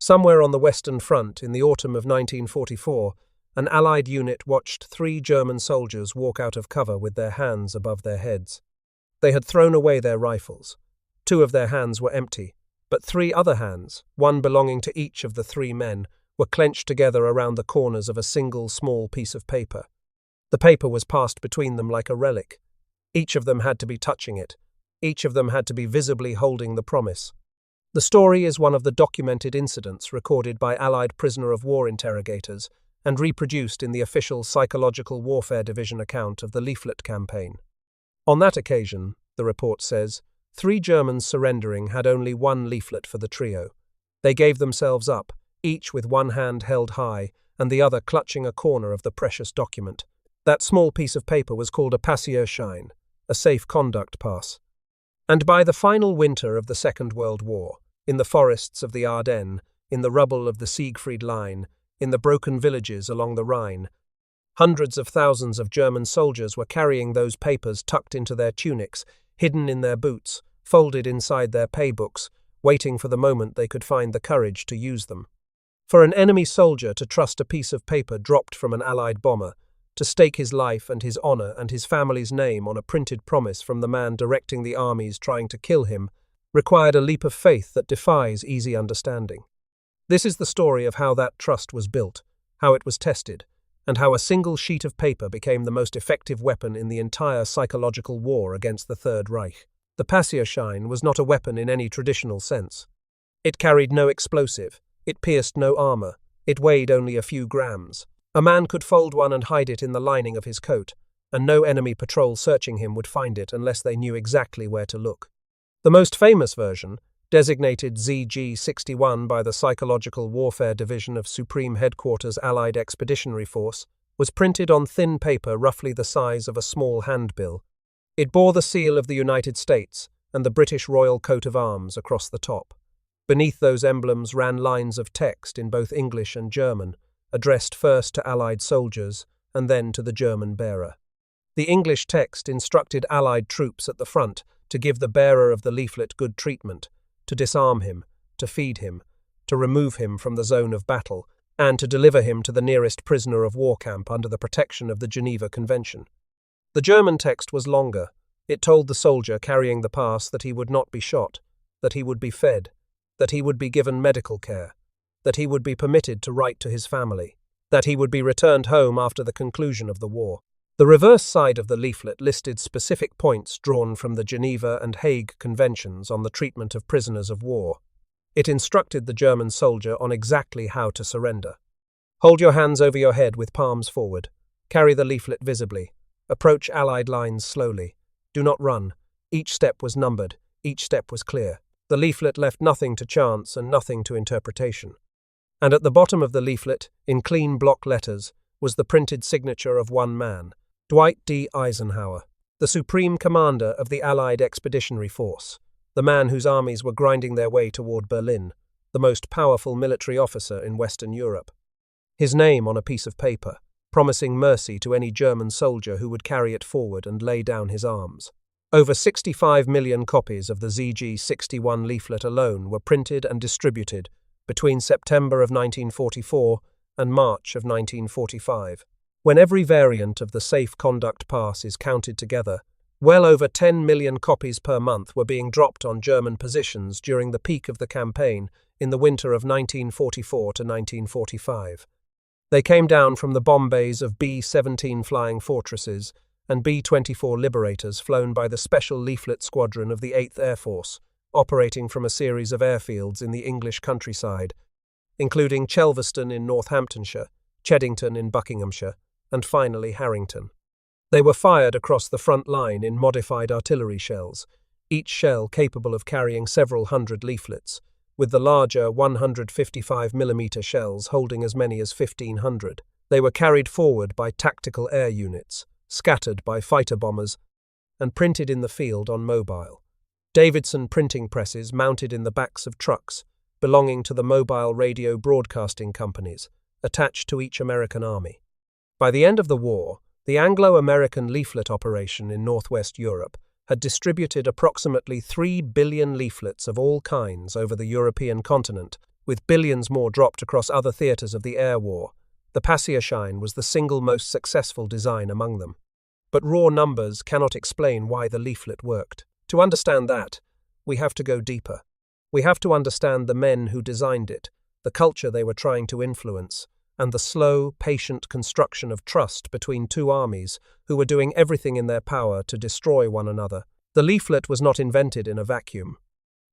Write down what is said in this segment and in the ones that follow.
Somewhere on the Western Front in the autumn of 1944, an Allied unit watched 3 German soldiers walk out of cover with their hands above their heads. They had thrown away their rifles. 2 of their hands were empty, but 3 other hands, one belonging to each of the 3 men, were clenched together around the corners of a single small piece of paper. The paper was passed between them like a relic. Each of them had to be touching it. Each of them had to be visibly holding the promise. The story is one of the documented incidents recorded by Allied prisoner-of-war interrogators and reproduced in the official Psychological Warfare Division account of the leaflet campaign. On that occasion, the report says, 3 Germans surrendering had only 1 leaflet for the trio. They gave themselves up, each with one hand held high and the other clutching a corner of the precious document. That small piece of paper was called a Passierschein, a safe conduct pass. And by the final winter of the Second World War, in the forests of the Ardennes, in the rubble of the Siegfried Line, in the broken villages along the Rhine, hundreds of thousands of German soldiers were carrying those papers tucked into their tunics, hidden in their boots, folded inside their paybooks, waiting for the moment they could find the courage to use them. For an enemy soldier to trust a piece of paper dropped from an Allied bomber, to stake his life and his honor and his family's name on a printed promise from the man directing the armies trying to kill him, required a leap of faith that defies easy understanding. This is the story of how that trust was built, how it was tested, and how a single sheet of paper became the most effective weapon in the entire psychological war against the Third Reich. The Passierschein was not a weapon in any traditional sense. It carried no explosive, it pierced no armor, it weighed only a few grams. A man could fold one and hide it in the lining of his coat, and no enemy patrol searching him would find it unless they knew exactly where to look. The most famous version, designated ZG-61 by the Psychological Warfare Division of Supreme Headquarters Allied Expeditionary Force, was printed on thin paper roughly the size of a small handbill. It bore the seal of the United States and the British Royal Coat of Arms across the top. Beneath those emblems ran lines of text in both English and German, addressed first to Allied soldiers and then to the German bearer. The English text instructed Allied troops at the front to give the bearer of the leaflet good treatment, to disarm him, to feed him, to remove him from the zone of battle, and to deliver him to the nearest prisoner of war camp under the protection of the Geneva Convention. The German text was longer. It told the soldier carrying the pass that he would not be shot, that he would be fed, that he would be given medical care, that he would be permitted to write to his family, that he would be returned home after the conclusion of the war. The reverse side of the leaflet listed specific points drawn from the Geneva and Hague Conventions on the treatment of prisoners of war. It instructed the German soldier on exactly how to surrender. Hold your hands over your head with palms forward. Carry the leaflet visibly. Approach Allied lines slowly. Do not run. Each step was numbered. Each step was clear. The leaflet left nothing to chance and nothing to interpretation. And at the bottom of the leaflet, in clean block letters, was the printed signature of one man, Dwight D. Eisenhower, the supreme commander of the Allied Expeditionary Force, the man whose armies were grinding their way toward Berlin, the most powerful military officer in Western Europe. His name on a piece of paper, promising mercy to any German soldier who would carry it forward and lay down his arms. Over 65 million copies of the ZG-61 leaflet alone were printed and distributed between September of 1944 and March of 1945. When every variant of the Safe Conduct Pass is counted together, well over 10 million copies per month were being dropped on German positions during the peak of the campaign in the winter of 1944 to 1945. They came down from the bomb bays of B-17 Flying Fortresses and B-24 Liberators flown by the Special Leaflet Squadron of the 8th Air Force, operating from a series of airfields in the English countryside, including Chelveston in Northamptonshire, Cheddington in Buckinghamshire, and finally Harrington. They were fired across the front line in modified artillery shells, each shell capable of carrying several hundred leaflets, with the larger 155mm shells holding as many as 1,500. They were carried forward by tactical air units, scattered by fighter bombers, and printed in the field on mobile. Davidson printing presses mounted in the backs of trucks, belonging to the mobile radio broadcasting companies, attached to each American army. By the end of the war, the Anglo-American leaflet operation in Northwest Europe had distributed approximately 3 billion leaflets of all kinds over the European continent, with billions more dropped across other theatres of the air war. The Passierschein was the single most successful design among them. But raw numbers cannot explain why the leaflet worked. To understand that, we have to go deeper. We have to understand the men who designed it, the culture they were trying to influence, and the slow, patient construction of trust between two armies who were doing everything in their power to destroy one another. The leaflet was not invented in a vacuum.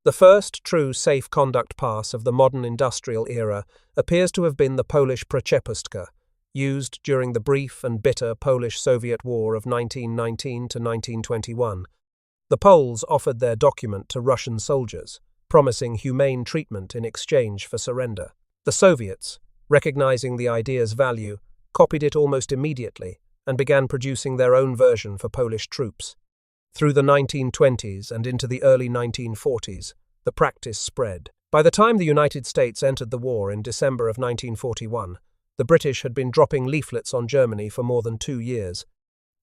The first true safe conduct pass of the modern industrial era appears to have been the Polish przepustka, used during the brief and bitter Polish-Soviet War of 1919 to 1921. The Poles offered their document to Russian soldiers, promising humane treatment in exchange for surrender. The Soviets, recognizing the idea's value, copied it almost immediately and began producing their own version for Polish troops. Through the 1920s and into the early 1940s, the practice spread. By the time the United States entered the war in December of 1941, the British had been dropping leaflets on Germany for more than 2 years.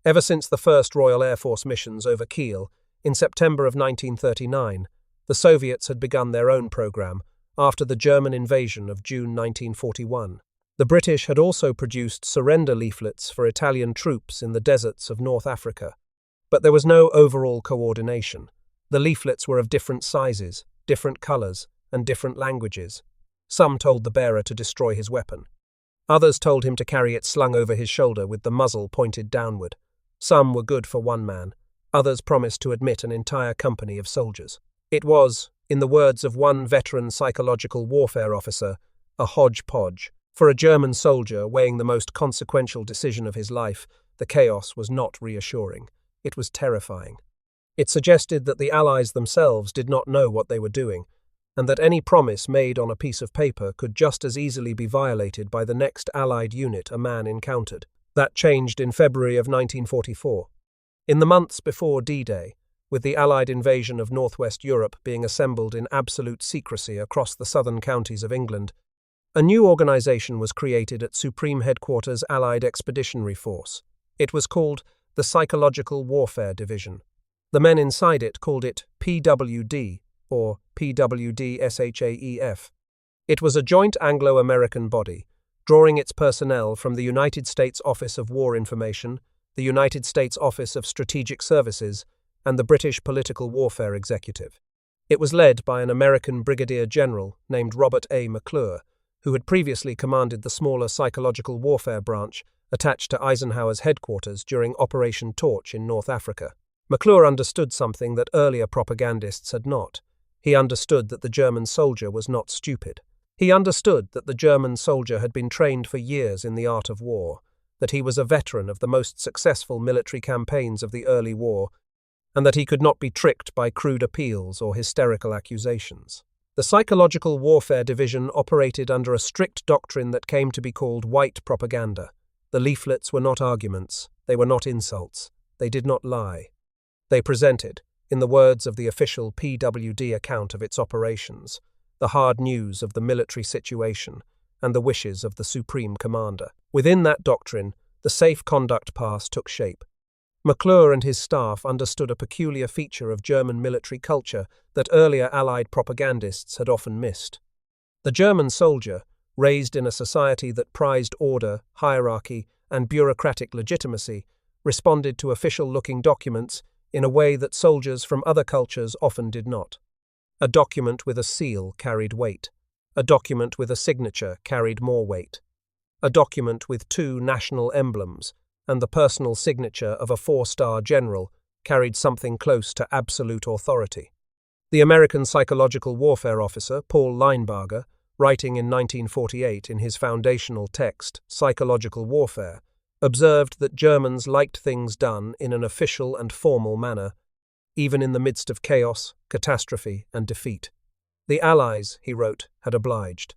Ever since the first Royal Air Force missions over Kiel, in September of 1939, the Soviets had begun their own program after the German invasion of June 1941. The British had also produced surrender leaflets for Italian troops in the deserts of North Africa. But there was no overall coordination. The leaflets were of different sizes, different colors, and different languages. Some told the bearer to destroy his weapon. Others told him to carry it slung over his shoulder with the muzzle pointed downward. Some were good for one man. Others promised to admit an entire company of soldiers. It was, in the words of one veteran psychological warfare officer, a hodgepodge. For a German soldier weighing the most consequential decision of his life, the chaos was not reassuring. It was terrifying. It suggested that the Allies themselves did not know what they were doing, and that any promise made on a piece of paper could just as easily be violated by the next Allied unit a man encountered. That changed in February of 1944. In the months before D-Day, with the Allied invasion of northwest Europe being assembled in absolute secrecy across the southern counties of England, a new organization was created at Supreme Headquarters Allied Expeditionary Force. It was called the Psychological Warfare Division. The men inside it called it PWD, or PWD-SHAEF. It was a joint Anglo-American body, drawing its personnel from the United States Office of War Information, the United States Office of Strategic Services, and the British Political Warfare Executive. It was led by an American Brigadier General named Robert McClure, who had previously commanded the smaller Psychological Warfare branch attached to Eisenhower's headquarters during Operation Torch in North Africa. McClure understood something that earlier propagandists had not. He understood that the German soldier was not stupid. He understood that the German soldier had been trained for years in the art of war, that he was a veteran of the most successful military campaigns of the early war, and that he could not be tricked by crude appeals or hysterical accusations. The Psychological Warfare Division operated under a strict doctrine that came to be called white propaganda. The leaflets were not arguments, they were not insults, they did not lie. They presented, in the words of the official PWD account of its operations, the hard news of the military situation and the wishes of the Supreme Commander. Within that doctrine, the Safe Conduct Pass took shape. McClure and his staff understood a peculiar feature of German military culture that earlier Allied propagandists had often missed. The German soldier, raised in a society that prized order, hierarchy, and bureaucratic legitimacy, responded to official-looking documents in a way that soldiers from other cultures often did not. A document with a seal carried weight. A document with a signature carried more weight. A document with 2 national emblems and the personal signature of a 4-star general carried something close to absolute authority. The American psychological warfare officer, Paul Linebarger, writing in 1948 in his foundational text, Psychological Warfare, observed that Germans liked things done in an official and formal manner, even in the midst of chaos, catastrophe, and defeat. The Allies, he wrote, had obliged.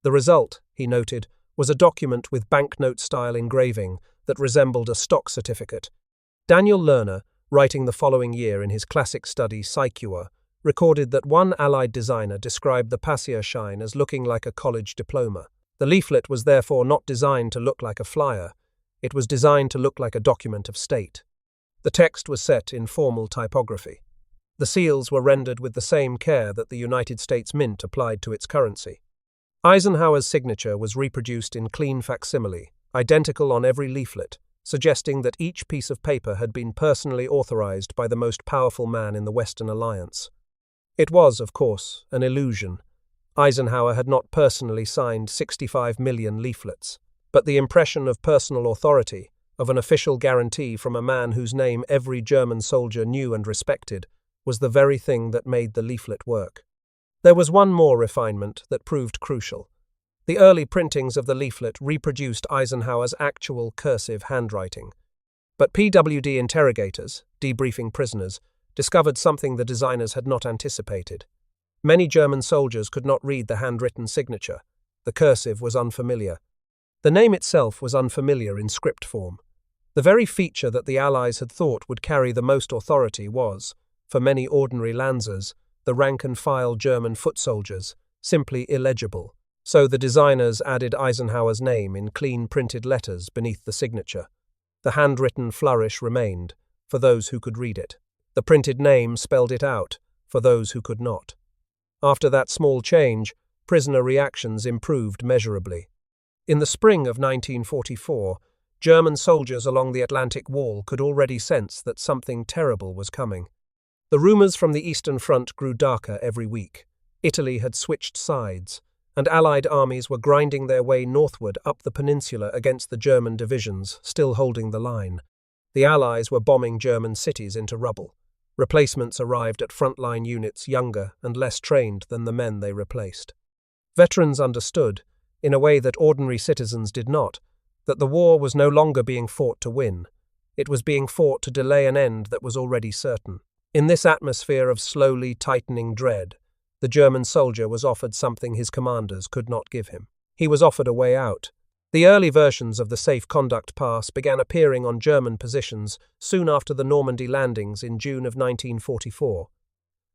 The result, he noted, was a document with banknote-style engraving that resembled a stock certificate. Daniel Lerner, writing the following year in his classic study Psychua, recorded that one Allied designer described the Passierschein as looking like a college diploma. The leaflet was therefore not designed to look like a flyer. It was designed to look like a document of state. The text was set in formal typography. The seals were rendered with the same care that the United States Mint applied to its currency. Eisenhower's signature was reproduced in clean facsimile, identical on every leaflet, suggesting that each piece of paper had been personally authorized by the most powerful man in the Western Alliance. It was, of course, an illusion. Eisenhower had not personally signed 65 million leaflets, but the impression of personal authority, of an official guarantee from a man whose name every German soldier knew and respected, was the very thing that made the leaflet work. There was one more refinement that proved crucial. The early printings of the leaflet reproduced Eisenhower's actual cursive handwriting. But PWD interrogators, debriefing prisoners, discovered something the designers had not anticipated. Many German soldiers could not read the handwritten signature. The cursive was unfamiliar. The name itself was unfamiliar in script form. The very feature that the Allies had thought would carry the most authority was, for many ordinary Lancers, the rank-and-file German foot soldiers, simply illegible. So the designers added Eisenhower's name in clean printed letters beneath the signature. The handwritten flourish remained, for those who could read it. The printed name spelled it out, for those who could not. After that small change, prisoner reactions improved measurably. In the spring of 1944, German soldiers along the Atlantic Wall could already sense that something terrible was coming. The rumors from the Eastern Front grew darker every week. Italy had switched sides, and Allied armies were grinding their way northward up the peninsula against the German divisions still holding the line. The Allies were bombing German cities into rubble. Replacements arrived at frontline units younger and less trained than the men they replaced. Veterans understood, in a way that ordinary citizens did not, that the war was no longer being fought to win. It was being fought to delay an end that was already certain. In this atmosphere of slowly tightening dread, the German soldier was offered something his commanders could not give him. He was offered a way out. The early versions of the Safe Conduct Pass began appearing on German positions soon after the Normandy landings in June of 1944.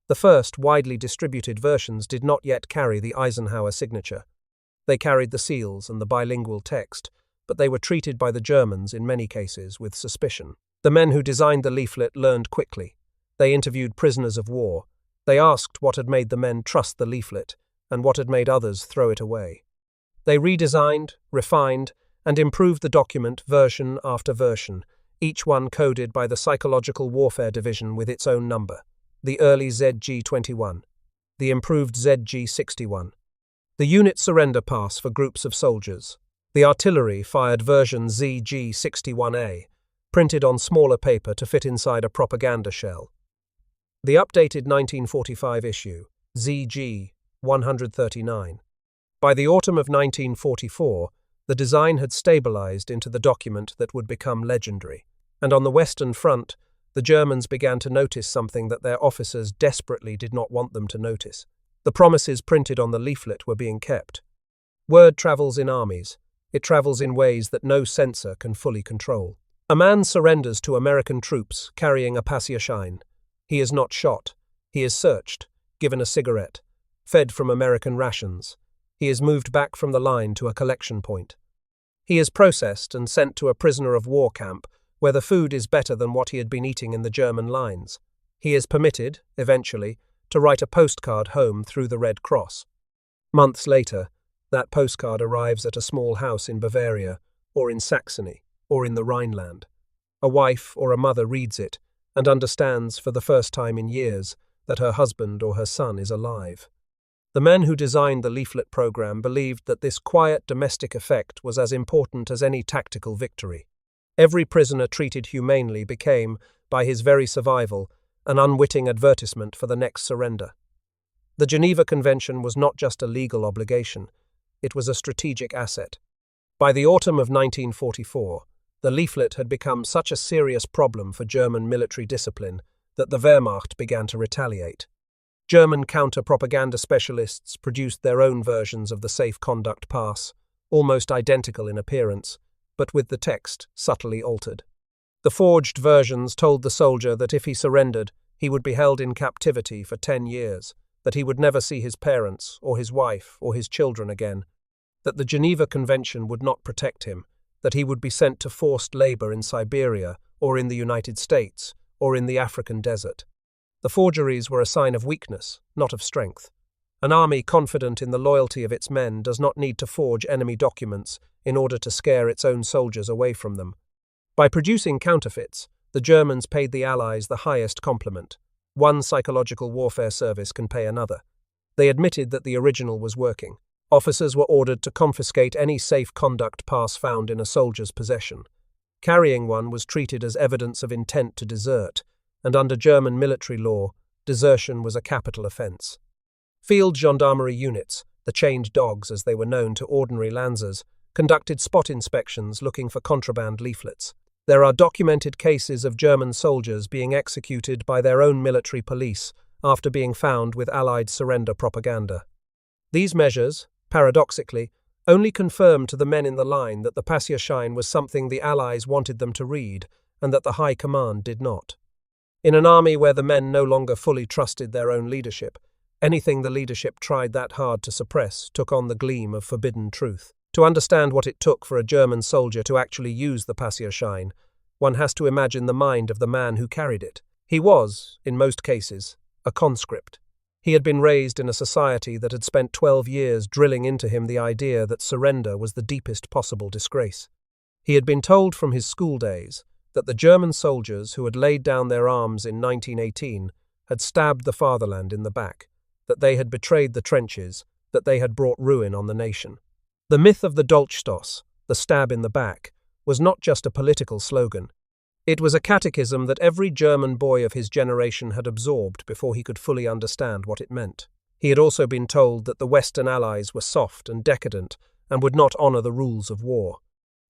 The first widely distributed versions did not yet carry the Eisenhower signature. They carried the seals and the bilingual text, but they were treated by the Germans in many cases with suspicion. The men who designed the leaflet learned quickly. They interviewed prisoners of war. They asked what had made the men trust the leaflet and what had made others throw it away. They redesigned, refined, and improved the document version after version, each one coded by the Psychological Warfare Division with its own number, the early ZG-21, the improved ZG-61, the unit surrender pass for groups of soldiers, the artillery fired version ZG-61A, printed on smaller paper to fit inside a propaganda shell, the updated 1945 issue, ZG-139. By the autumn of 1944, the design had stabilized into the document that would become legendary, and on the Western Front, the Germans began to notice something that their officers desperately did not want them to notice. The promises printed on the leaflet were being kept. Word travels in armies. It travels in ways that no censor can fully control. A man surrenders to American troops carrying a Passierschein. He is not shot. He is searched, given a cigarette, fed from American rations. He is moved back from the line to a collection point. He is processed and sent to a prisoner of war camp where the food is better than what he had been eating in the German lines. He is permitted, eventually, to write a postcard home through the Red Cross. Months later, that postcard arrives at a small house in Bavaria, or in Saxony, or in the Rhineland. A wife or a mother reads it and understands for the first time in years that her husband or her son is alive. The men who designed the leaflet program believed that this quiet domestic effect was as important as any tactical victory. Every prisoner treated humanely became, by his very survival, an unwitting advertisement for the next surrender. The Geneva Convention was not just a legal obligation, it was a strategic asset. By the autumn of 1944, the leaflet had become such a serious problem for German military discipline that the Wehrmacht began to retaliate. German counter-propaganda specialists produced their own versions of the Safe Conduct Pass, almost identical in appearance, but with the text subtly altered. The forged versions told the soldier that if he surrendered, he would be held in captivity for 10 years, that he would never see his parents or his wife or his children again, that the Geneva Convention would not protect him, that he would be sent to forced labor in Siberia or in the United States or in the African desert. The forgeries were a sign of weakness, not of strength. An army confident in the loyalty of its men does not need to forge enemy documents in order to scare its own soldiers away from them. By producing counterfeits, the Germans paid the Allies the highest compliment. One psychological warfare service can pay another. They admitted that the original was working. Officers were ordered to confiscate any safe conduct pass found in a soldier's possession. Carrying one was treated as evidence of intent to desert, and under German military law, desertion was a capital offence. Field gendarmerie units, the chained dogs as they were known to ordinary Lancers, conducted spot inspections looking for contraband leaflets. There are documented cases of German soldiers being executed by their own military police after being found with Allied surrender propaganda. These measures, paradoxically, only confirmed to the men in the line that the Passierschein was something the Allies wanted them to read and that the High Command did not. In an army where the men no longer fully trusted their own leadership, anything the leadership tried that hard to suppress took on the gleam of forbidden truth. To understand what it took for a German soldier to actually use the Passierschein, one has to imagine the mind of the man who carried it. He was, in most cases, a conscript. He had been raised in a society that had spent 12 years drilling into him the idea that surrender was the deepest possible disgrace. He had been told from his school days that the German soldiers who had laid down their arms in 1918 had stabbed the fatherland in the back, that they had betrayed the trenches, that they had brought ruin on the nation. The myth of the Dolchstoß, the stab in the back, was not just a political slogan. It was a catechism that every German boy of his generation had absorbed before he could fully understand what it meant. He had also been told that the Western Allies were soft and decadent and would not honour the rules of war.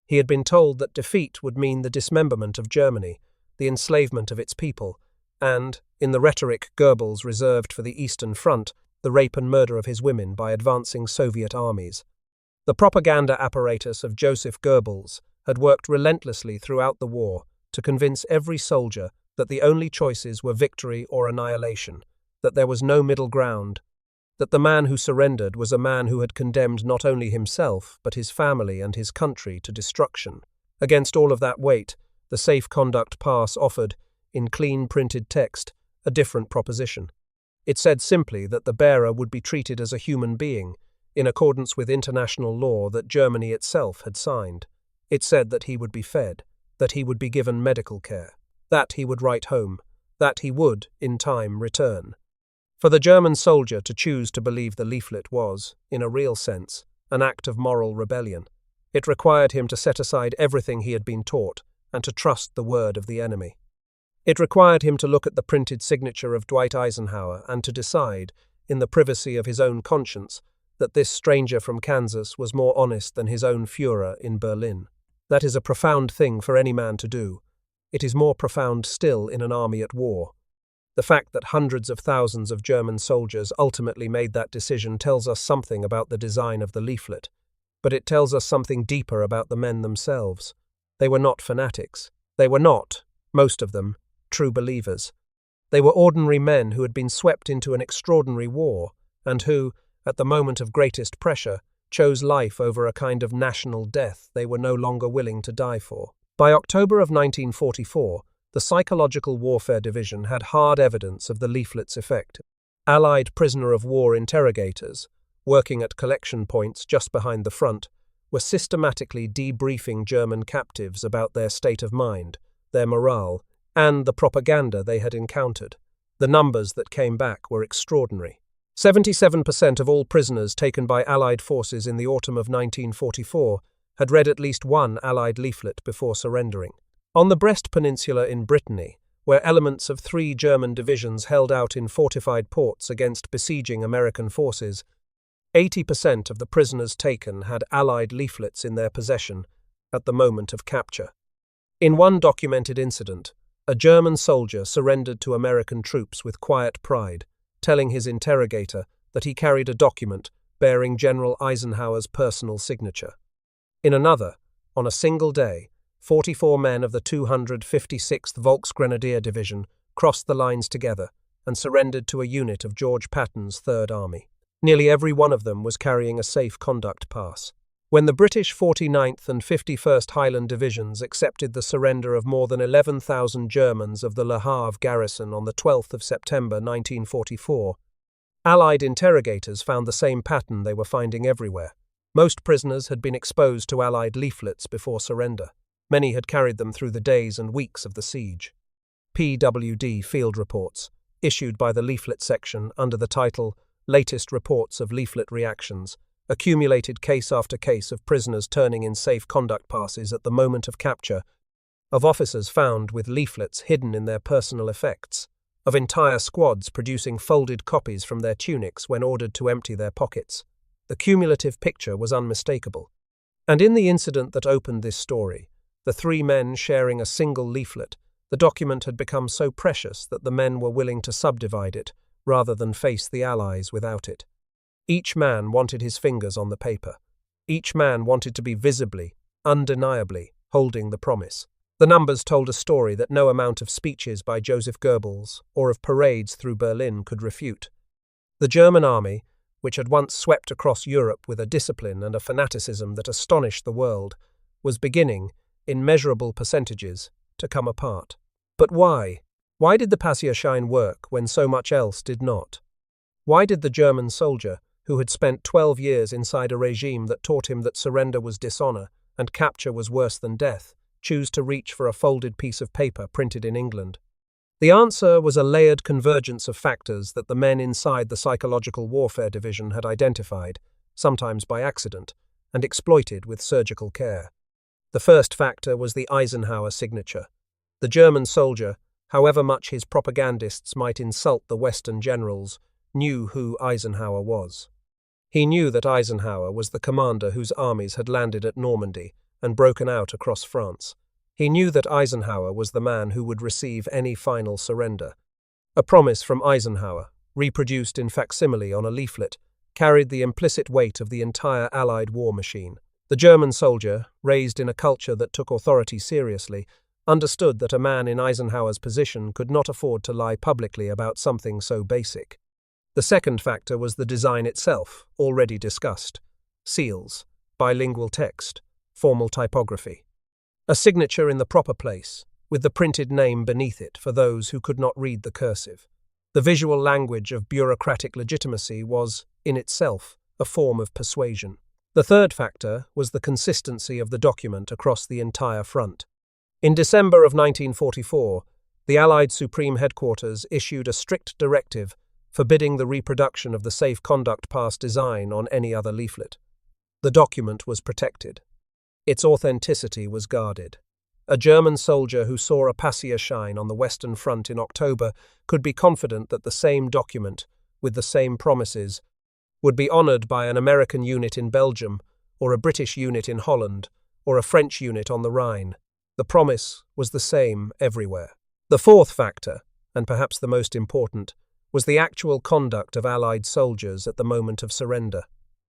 He had been told that defeat would mean the dismemberment of Germany, the enslavement of its people, and, in the rhetoric Goebbels reserved for the Eastern Front, the rape and murder of his women by advancing Soviet armies. The propaganda apparatus of Joseph Goebbels had worked relentlessly throughout the war to convince every soldier that the only choices were victory or annihilation, that there was no middle ground, that the man who surrendered was a man who had condemned not only himself but his family and his country to destruction. Against all of that weight, the Safe Conduct Pass offered, in clean printed text, a different proposition. It said simply that the bearer would be treated as a human being, in accordance with international law that Germany itself had signed. It said that he would be fed, that he would be given medical care, that he would write home, that he would, in time, return. For the German soldier to choose to believe the leaflet was, in a real sense, an act of moral rebellion. It required him to set aside everything he had been taught and to trust the word of the enemy. It required him to look at the printed signature of Dwight Eisenhower and to decide, in the privacy of his own conscience, that this stranger from Kansas was more honest than his own Führer in Berlin. That is a profound thing for any man to do. It is more profound still in an army at war. The fact that hundreds of thousands of German soldiers ultimately made that decision tells us something about the design of the leaflet, but it tells us something deeper about the men themselves. They were not fanatics. They were not, most of them, true believers. They were ordinary men who had been swept into an extraordinary war, and who, at the moment of greatest pressure, chose life over a kind of national death they were no longer willing to die for. By October of 1944, the Psychological Warfare Division had hard evidence of the leaflet's effect. Allied prisoner of war interrogators, working at collection points just behind the front, were systematically debriefing German captives about their state of mind, their morale, and the propaganda they had encountered. The numbers that came back were extraordinary. 77% of all prisoners taken by Allied forces in the autumn of 1944 had read at least one Allied leaflet before surrendering. On the Brest Peninsula in Brittany, where elements of 3 German divisions held out in fortified ports against besieging American forces, 80% of the prisoners taken had Allied leaflets in their possession at the moment of capture. In one documented incident, a German soldier surrendered to American troops with quiet pride, telling his interrogator that he carried a document bearing General Eisenhower's personal signature. In another, on a single day, 44 men of the 256th Volksgrenadier Division crossed the lines together and surrendered to a unit of George Patton's Third Army. Nearly every one of them was carrying a safe conduct pass. When the British 49th and 51st Highland Divisions accepted the surrender of more than 11,000 Germans of the Le Havre garrison on the 12th of September 1944, Allied interrogators found the same pattern they were finding everywhere. Most prisoners had been exposed to Allied leaflets before surrender. Many had carried them through the days and weeks of the siege. PWD field reports, issued by the leaflet section under the title Latest Reports of Leaflet Reactions, accumulated case after case of prisoners turning in safe conduct passes at the moment of capture, of officers found with leaflets hidden in their personal effects, of entire squads producing folded copies from their tunics when ordered to empty their pockets. The cumulative picture was unmistakable. And in the incident that opened this story, the three men sharing a single leaflet, the document had become so precious that the men were willing to subdivide it rather than face the Allies without it. Each man wanted his fingers on the paper. Each man wanted to be visibly, undeniably, holding the promise. The numbers told a story that no amount of speeches by Joseph Goebbels or of parades through Berlin could refute. The German army, which had once swept across Europe with a discipline and a fanaticism that astonished the world, was beginning, in measurable percentages, to come apart. But why? Why did the Passierschein work when so much else did not? Why did the German soldier, who had spent 12 years inside a regime that taught him that surrender was dishonor and capture was worse than death, choose to reach for a folded piece of paper printed in England? The answer was a layered convergence of factors that the men inside the Psychological Warfare Division had identified, sometimes by accident, and exploited with surgical care. The first factor was the Eisenhower signature. The German soldier, however much his propagandists might insult the Western generals, knew who Eisenhower was. He knew that Eisenhower was the commander whose armies had landed at Normandy and broken out across France. He knew that Eisenhower was the man who would receive any final surrender. A promise from Eisenhower, reproduced in facsimile on a leaflet, carried the implicit weight of the entire Allied war machine. The German soldier, raised in a culture that took authority seriously, understood that a man in Eisenhower's position could not afford to lie publicly about something so basic. The second factor was the design itself, already discussed. Seals, bilingual text, formal typography. A signature in the proper place, with the printed name beneath it for those who could not read the cursive. The visual language of bureaucratic legitimacy was, in itself, a form of persuasion. The third factor was the consistency of the document across the entire front. In December of 1944, the Allied Supreme Headquarters issued a strict directive forbidding the reproduction of the Safe Conduct Pass design on any other leaflet. The document was protected. Its authenticity was guarded. A German soldier who saw a Passierschein on the Western Front in October could be confident that the same document, with the same promises, would be honored by an American unit in Belgium, or a British unit in Holland, or a French unit on the Rhine. The promise was the same everywhere. The fourth factor, and perhaps the most important, was the actual conduct of Allied soldiers at the moment of surrender.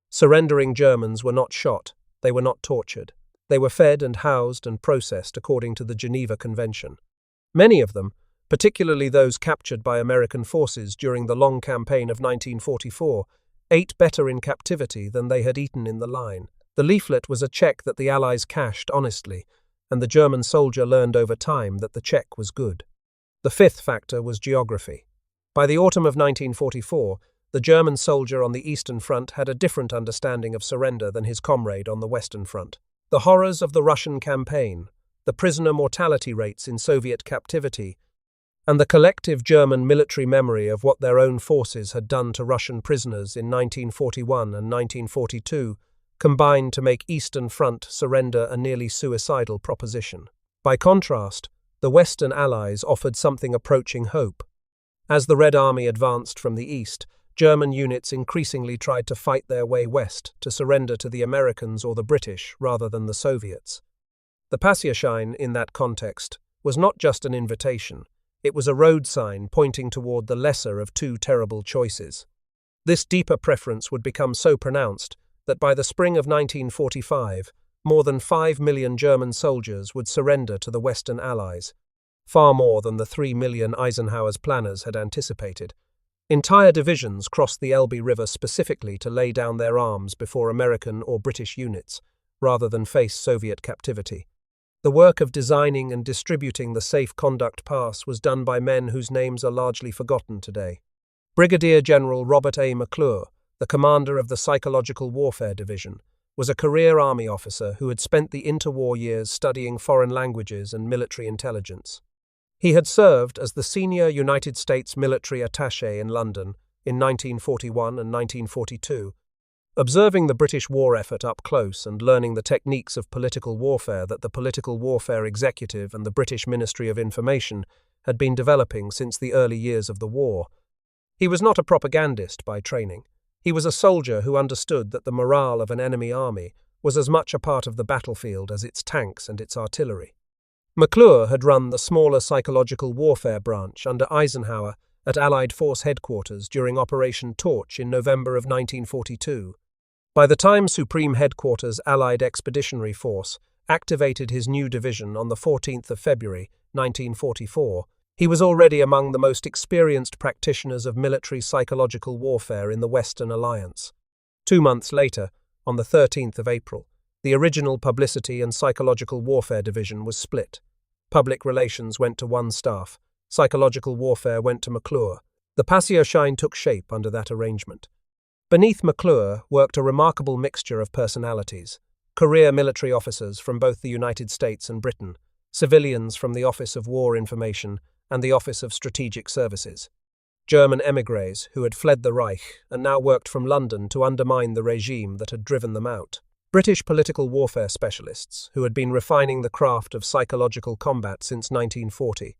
Surrendering Germans were not shot, they were not tortured. They were fed and housed and processed according to the Geneva Convention. Many of them, particularly those captured by American forces during the long campaign of 1944, ate better in captivity than they had eaten in the line. The leaflet was a check that the Allies cashed honestly, and the German soldier learned over time that the check was good. The fifth factor was geography. By the autumn of 1944, the German soldier on the Eastern Front had a different understanding of surrender than his comrade on the Western Front. The horrors of the Russian campaign, the prisoner mortality rates in Soviet captivity, and the collective German military memory of what their own forces had done to Russian prisoners in 1941 and 1942 combined to make Eastern Front surrender a nearly suicidal proposition. By contrast, the Western Allies offered something approaching hope. As the Red Army advanced from the east, German units increasingly tried to fight their way west to surrender to the Americans or the British rather than the Soviets. The Passierschein, in that context, was not just an invitation, it was a road sign pointing toward the lesser of two terrible choices. This deeper preference would become so pronounced that by the spring of 1945, more than 5 million German soldiers would surrender to the Western Allies, far more than the 3 million Eisenhower's planners had anticipated. Entire divisions crossed the Elbe River specifically to lay down their arms before American or British units, rather than face Soviet captivity. The work of designing and distributing the Safe Conduct Pass was done by men whose names are largely forgotten today. Brigadier General Robert McClure, the commander of the Psychological Warfare Division, was a career army officer who had spent the interwar years studying foreign languages and military intelligence. He had served as the senior United States military attaché in London in 1941 and 1942. Observing the British war effort up close and learning the techniques of political warfare that the Political Warfare Executive and the British Ministry of Information had been developing since the early years of the war. He was not a propagandist by training. He was a soldier who understood that the morale of an enemy army was as much a part of the battlefield as its tanks and its artillery. McClure had run the smaller psychological warfare branch under Eisenhower at Allied Force Headquarters during Operation Torch in November of 1942. By the time Supreme Headquarters Allied Expeditionary Force activated his new division on the 14th of February, 1944, he was already among the most experienced practitioners of military psychological warfare in the Western Alliance. 2 months later, on the 13th of April, the original Publicity and Psychological Warfare Division was split. Public relations went to one staff. Psychological warfare went to McClure. The Passierschein took shape under that arrangement. Beneath McClure worked a remarkable mixture of personalities: career military officers from both the United States and Britain, civilians from the Office of War Information and the Office of Strategic Services, German émigrés who had fled the Reich and now worked from London to undermine the regime that had driven them out, British political warfare specialists who had been refining the craft of psychological combat since 1940.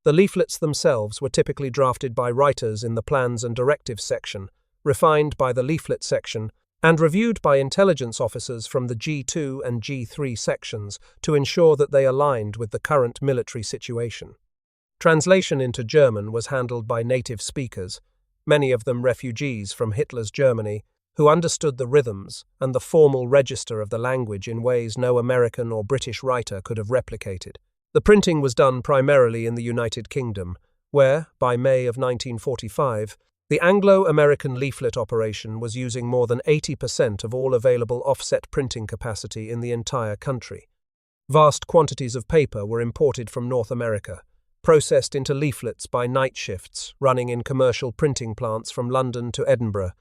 The leaflets themselves were typically drafted by writers in the Plans and Directives section, refined by the Leaflet section, and reviewed by intelligence officers from the G2 and G3 sections to ensure that they aligned with the current military situation. Translation into German was handled by native speakers, many of them refugees from Hitler's Germany, who understood the rhythms and the formal register of the language in ways no American or British writer could have replicated. The printing was done primarily in the United Kingdom, where, by May of 1945, the Anglo-American leaflet operation was using more than 80% of all available offset printing capacity in the entire country. Vast quantities of paper were imported from North America, processed into leaflets by night shifts running in commercial printing plants from London to Edinburgh,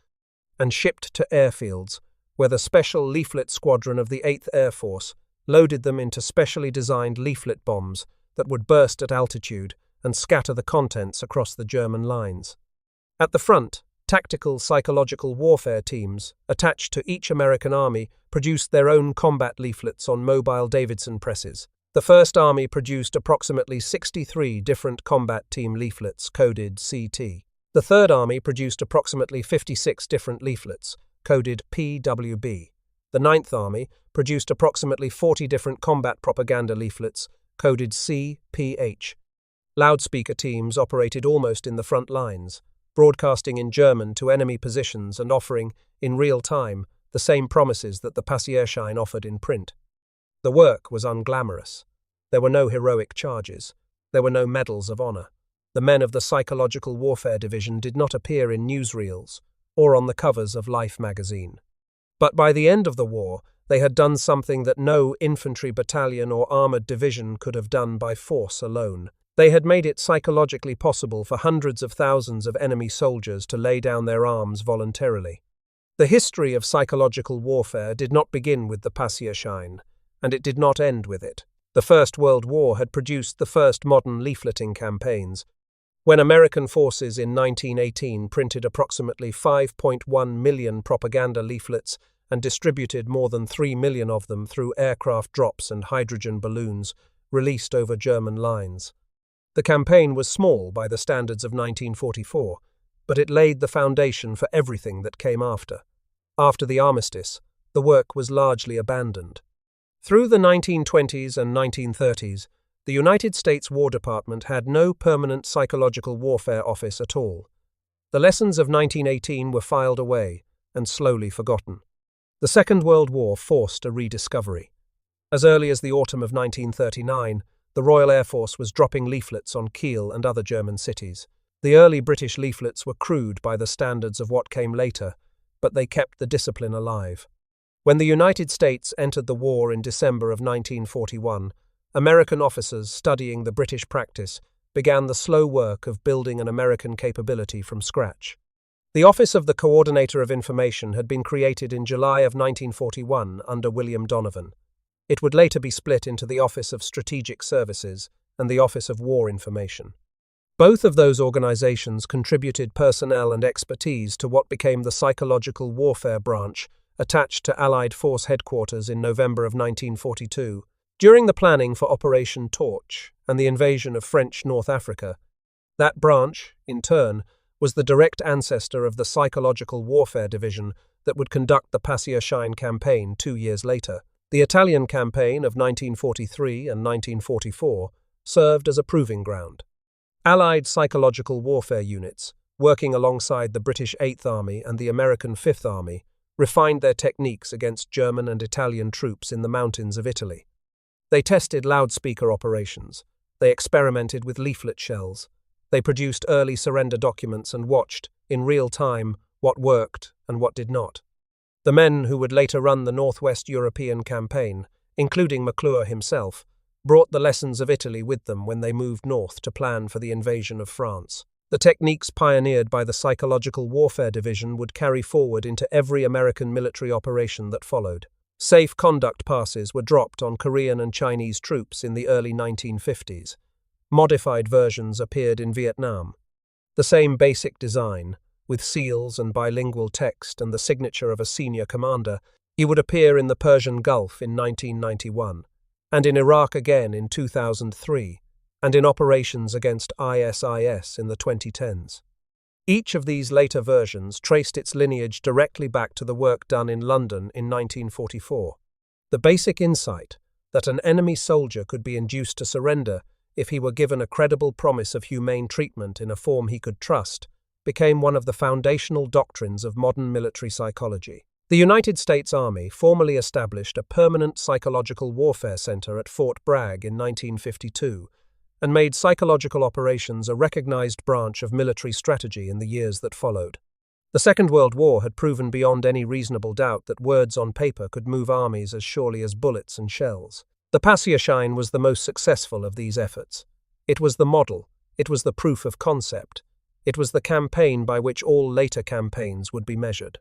and shipped to airfields, where the Special Leaflet Squadron of the 8th Air Force loaded them into specially designed leaflet bombs that would burst at altitude and scatter the contents across the German lines. At the front, tactical psychological warfare teams attached to each American army produced their own combat leaflets on mobile Davidson presses. The First Army produced approximately 63 different combat team leaflets coded CT. The Third Army produced approximately 56 different leaflets coded PWB. The Ninth Army produced approximately 40 different combat propaganda leaflets coded CPH. Loudspeaker teams operated almost in the front lines, broadcasting in German to enemy positions and offering, in real time, the same promises that the Passierschein offered in print. The work was unglamorous. There were no heroic charges. There were no medals of honor. The men of the Psychological Warfare Division did not appear in newsreels or on the covers of Life magazine. But by the end of the war, they had done something that no infantry battalion or armored division could have done by force alone. They had made it psychologically possible for hundreds of thousands of enemy soldiers to lay down their arms voluntarily. The history of psychological warfare did not begin with the Passierschein, and it did not end with it. The First World War had produced the first modern leafleting campaigns. When American forces in 1918 printed approximately 5.1 million propaganda leaflets and distributed more than 3 million of them through aircraft drops and hydrogen balloons released over German lines. The campaign was small by the standards of 1944, but it laid the foundation for everything that came after. After the armistice, the work was largely abandoned. Through the 1920s and 1930s, the United States War Department had no permanent psychological warfare office at all. The lessons of 1918 were filed away and slowly forgotten. The Second World War forced a rediscovery. As early as the autumn of 1939, the Royal Air Force was dropping leaflets on Kiel and other German cities. The early British leaflets were crude by the standards of what came later, but they kept the discipline alive. When the United States entered the war in December of 1941, American officers studying the British practice began the slow work of building an American capability from scratch. The Office of the Coordinator of Information had been created in July of 1941 under William Donovan. It would later be split into the Office of Strategic Services and the Office of War Information. Both of those organizations contributed personnel and expertise to what became the Psychological Warfare Branch, attached to Allied Force Headquarters in November of 1942. During the planning for Operation Torch and the invasion of French North Africa, that branch, in turn, was the direct ancestor of the Psychological Warfare Division that would conduct the Passierschein campaign 2 years later. The Italian campaign of 1943 and 1944 served as a proving ground. Allied psychological warfare units, working alongside the British 8th Army and the American 5th Army, refined their techniques against German and Italian troops in the mountains of Italy. They tested loudspeaker operations. They experimented with leaflet shells. They produced early surrender documents and watched, in real time, what worked and what did not. The men who would later run the Northwest European campaign, including McClure himself, brought the lessons of Italy with them when they moved north to plan for the invasion of France. The techniques pioneered by the Psychological Warfare Division would carry forward into every American military operation that followed. Safe conduct passes were dropped on Korean and Chinese troops in the early 1950s. Modified versions appeared in Vietnam. The same basic design, with seals and bilingual text and the signature of a senior commander, would appear in the Persian Gulf in 1991, and in Iraq again in 2003, and in operations against ISIS in the 2010s. Each of these later versions traced its lineage directly back to the work done in London in 1944. The basic insight that an enemy soldier could be induced to surrender if he were given a credible promise of humane treatment in a form he could trust became one of the foundational doctrines of modern military psychology. The United States Army formally established a permanent psychological warfare center at Fort Bragg in 1952 and made psychological operations a recognized branch of military strategy in the years that followed. The Second World War had proven beyond any reasonable doubt that words on paper could move armies as surely as bullets and shells. The Passierschein was the most successful of these efforts. It was the model, it was the proof of concept, it was the campaign by which all later campaigns would be measured.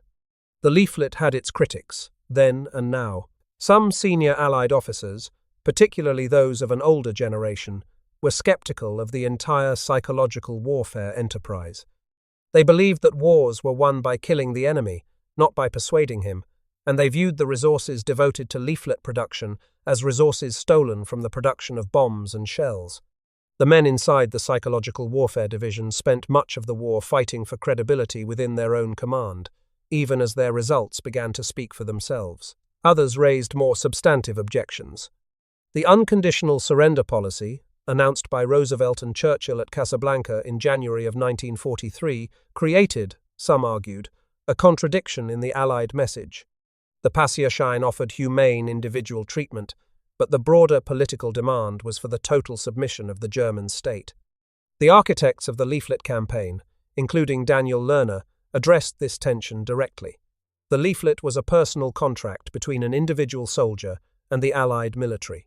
The leaflet had its critics, then and now. Some senior Allied officers, particularly those of an older generation, were skeptical of the entire psychological warfare enterprise. They believed that wars were won by killing the enemy, not by persuading him, and they viewed the resources devoted to leaflet production as resources stolen from the production of bombs and shells. The men inside the Psychological Warfare Division spent much of the war fighting for credibility within their own command, even as their results began to speak for themselves. Others raised more substantive objections. The unconditional surrender policy, announced by Roosevelt and Churchill at Casablanca in January of 1943, created, some argued, a contradiction in the Allied message. The Passierschein offered humane individual treatment, but the broader political demand was for the total submission of the German state. The architects of the leaflet campaign, including Daniel Lerner, addressed this tension directly. The leaflet was a personal contract between an individual soldier and the Allied military.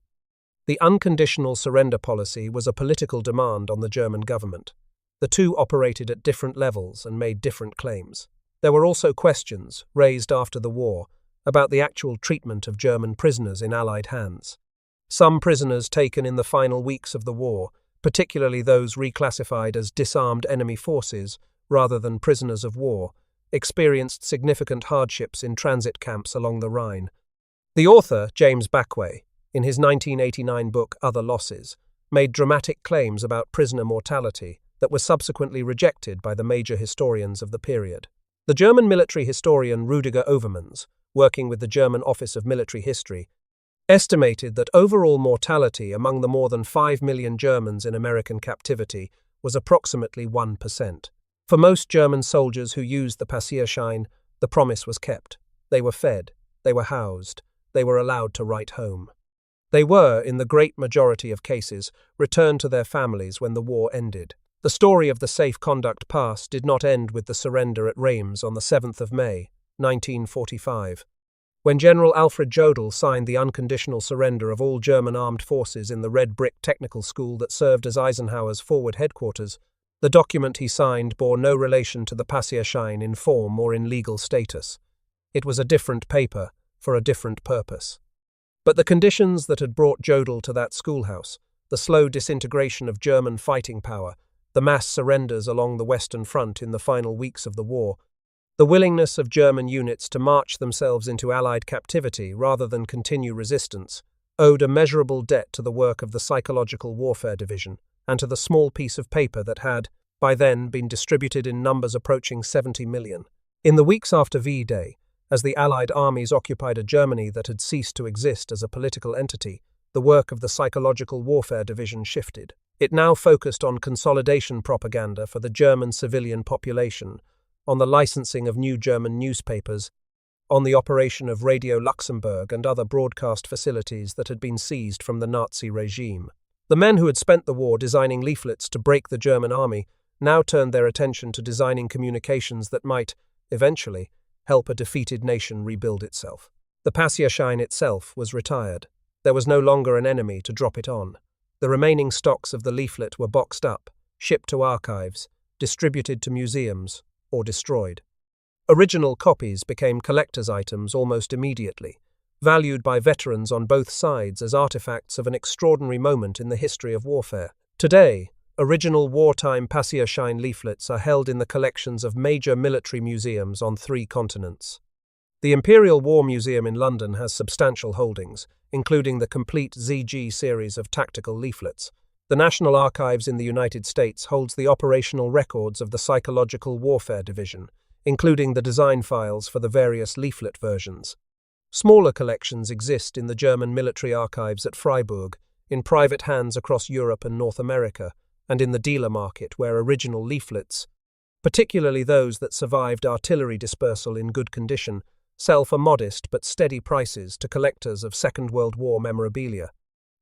The unconditional surrender policy was a political demand on the German government. The two operated at different levels and made different claims. There were also questions, raised after the war, about the actual treatment of German prisoners in Allied hands. Some prisoners taken in the final weeks of the war, particularly those reclassified as disarmed enemy forces rather than prisoners of war, experienced significant hardships in transit camps along the Rhine. The author, James Backway, in his 1989 book Other Losses, made dramatic claims about prisoner mortality that were subsequently rejected by the major historians of the period. The German military historian Rüdiger Overmans, working with the German Office of Military History, estimated that overall mortality among the more than 5 million Germans in American captivity was approximately 1%. For most German soldiers who used the Passierschein, the promise was kept. They were fed, they were housed, they were allowed to write home. They were, in the great majority of cases, returned to their families when the war ended. The story of the Safe Conduct Pass did not end with the surrender at Reims on the 7th of May, 1945. When General Alfred Jodl signed the unconditional surrender of all German armed forces in the red brick technical school that served as Eisenhower's forward headquarters, the document he signed bore no relation to the Passierschein in form or in legal status. It was a different paper for a different purpose. But the conditions that had brought Jodl to that schoolhouse, the slow disintegration of German fighting power, the mass surrenders along the Western Front in the final weeks of the war, the willingness of German units to march themselves into Allied captivity rather than continue resistance, owed a measurable debt to the work of the Psychological Warfare Division and to the small piece of paper that had, by then, been distributed in numbers approaching 70 million. In the weeks after V-Day, as the Allied armies occupied a Germany that had ceased to exist as a political entity, the work of the Psychological Warfare Division shifted. It now focused on consolidation propaganda for the German civilian population, on the licensing of new German newspapers, on the operation of Radio Luxembourg and other broadcast facilities that had been seized from the Nazi regime. The men who had spent the war designing leaflets to break the German army now turned their attention to designing communications that might, eventually, help a defeated nation rebuild itself. The Passierschein itself was retired. There was no longer an enemy to drop it on. The remaining stocks of the leaflet were boxed up, shipped to archives, distributed to museums, or destroyed. Original copies became collector's items almost immediately, valued by veterans on both sides as artifacts of an extraordinary moment in the history of warfare. Today, original wartime Passierschein leaflets are held in the collections of major military museums on 3 continents. The Imperial War Museum in London has substantial holdings, including the complete ZG series of tactical leaflets. The National Archives in the United States holds the operational records of the Psychological Warfare Division, including the design files for the various leaflet versions. Smaller collections exist in the German military archives at Freiburg, in private hands across Europe and North America, and in the dealer market where original leaflets, particularly those that survived artillery dispersal in good condition, sell for modest but steady prices to collectors of Second World War memorabilia.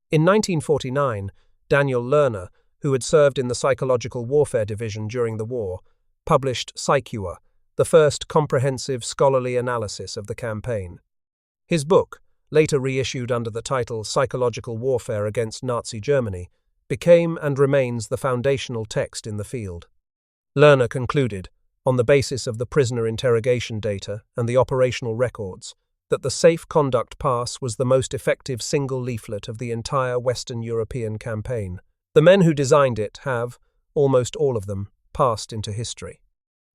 In 1949, Daniel Lerner, who had served in the Psychological Warfare Division during the war, published Psychua, the first comprehensive scholarly analysis of the campaign. His book, later reissued under the title Psychological Warfare Against Nazi Germany, became and remains the foundational text in the field. Lerner concluded, on the basis of the prisoner interrogation data and the operational records, that the Safe Conduct Pass was the most effective single leaflet of the entire Western European campaign. The men who designed it have, almost all of them, passed into history.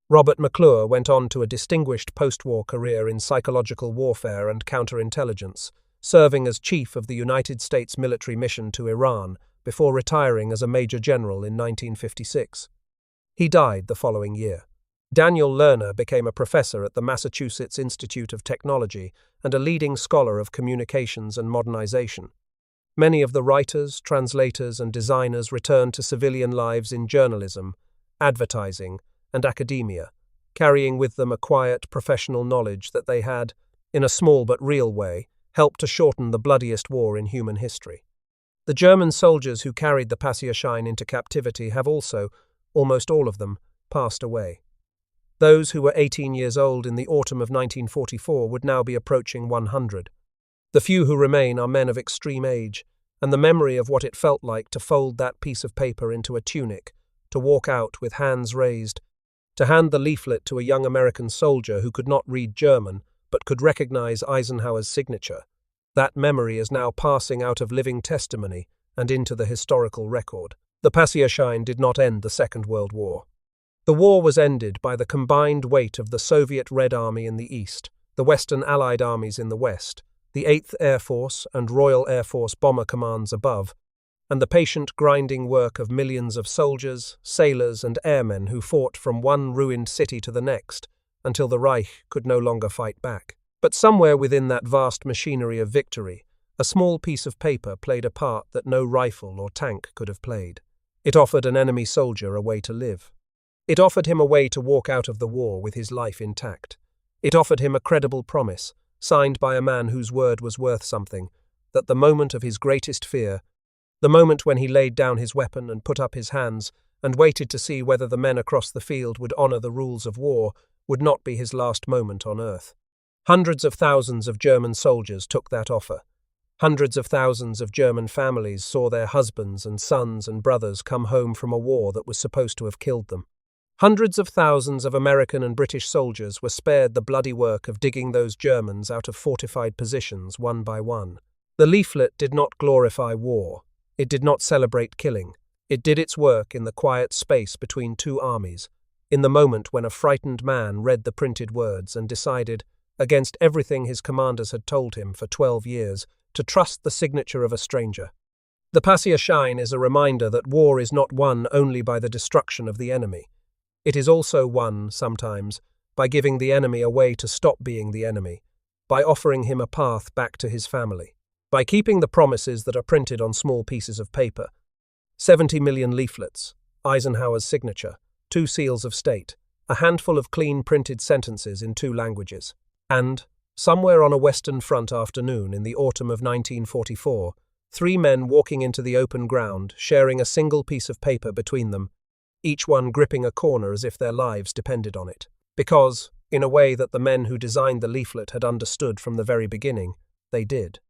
Robert McClure went on to a distinguished post-war career in psychological warfare and counterintelligence, serving as chief of the United States military mission to Iran before retiring as a major general in 1956. He died the following year. Daniel Lerner became a professor at the Massachusetts Institute of Technology and a leading scholar of communications and modernization. Many of the writers, translators, and designers returned to civilian lives in journalism, advertising, and academia, carrying with them a quiet, professional knowledge that they had, in a small but real way, helped to shorten the bloodiest war in human history. The German soldiers who carried the Passierschein into captivity have also, almost all of them, passed away. Those who were 18 years old in the autumn of 1944 would now be approaching 100. The few who remain are men of extreme age, and the memory of what it felt like to fold that piece of paper into a tunic, to walk out with hands raised, to hand the leaflet to a young American soldier who could not read German but could recognize Eisenhower's signature, that memory is now passing out of living testimony and into the historical record. The Passierschein did not end the Second World War. The war was ended by the combined weight of the Soviet Red Army in the east, the Western Allied armies in the west, the 8th Air Force and Royal Air Force bomber commands above, and the patient grinding work of millions of soldiers, sailors, and airmen who fought from one ruined city to the next until the Reich could no longer fight back. But somewhere within that vast machinery of victory, a small piece of paper played a part that no rifle or tank could have played. It offered an enemy soldier a way to live. It offered him a way to walk out of the war with his life intact. It offered him a credible promise, signed by a man whose word was worth something, that the moment of his greatest fear, the moment when he laid down his weapon and put up his hands and waited to see whether the men across the field would honor the rules of war, would not be his last moment on earth. Hundreds of thousands of German soldiers took that offer. Hundreds of thousands of German families saw their husbands and sons and brothers come home from a war that was supposed to have killed them. Hundreds of thousands of American and British soldiers were spared the bloody work of digging those Germans out of fortified positions one by one. The leaflet did not glorify war. It did not celebrate killing. It did its work in the quiet space between two armies, in the moment when a frightened man read the printed words and decided, against everything his commanders had told him for 12 years, to trust the signature of a stranger. The Passierschein is a reminder that war is not won only by the destruction of the enemy. It is also won, sometimes, by giving the enemy a way to stop being the enemy, by offering him a path back to his family, by keeping the promises that are printed on small pieces of paper. 70 million leaflets, Eisenhower's signature, 2 seals of state, a handful of clean printed sentences in 2 languages. And, somewhere on a Western Front afternoon in the autumn of 1944, 3 men walking into the open ground, sharing a single piece of paper between them, each one gripping a corner as if their lives depended on it. Because, in a way that the men who designed the leaflet had understood from the very beginning, they did.